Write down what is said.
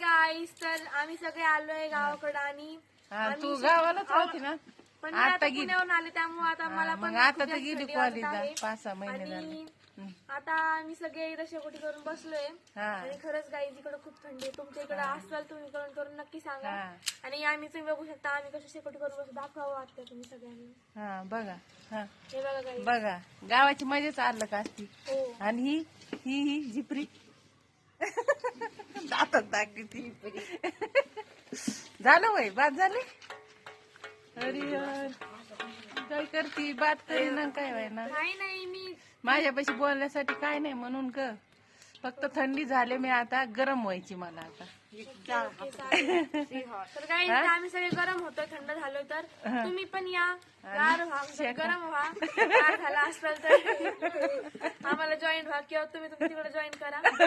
गाईस, तर आम्ही सगळे आलोय गावाकडे आणि तू गावालाच होती ना पण मी आता पुण्याहून आले त्यामुळे आता मला पण मग आता खूप तर जास्त गेली थंडी वाजत कॉलेजला आहे. 5-6 महिने झाले. आणि आता आम्ही सगळे इथं शेकोटी करून बसलोय आणि खरंच गाईज इकडे खूप थंडी आहे. तुमच्या इकडे असाल तुम्ही करून करून नक्की सांगा. आणि आम्ही तुम्ही बघू शकता आम्ही कसं शेकोटी करून बसतो दाखवावं वाटतं तुम्ही सगळ्यांनी. बघा हे बघा गाईज. बघा गावाची मजाच आलं का असती. हो आणि ही झिपरी दातात टाकली ती झालं वय बाद झाले. अरे यार, काय करती बात करी ना काय व्हाय ना. नाही मी माझ्यापाशी बोलण्यासाठी काय नाही म्हणून ग, फक्त थंडी झाले मी आता गरम व्हायची मला आता. तर गाईज आम्ही सगळे गरम होतो थंड झालो तर तुम्ही पण या गार व्हा म्हणजे गरम व्हा. गार झाला असेल तर आम्हाला जॉईन व्हा किंवा तुम्ही तिकडे जॉईन करा.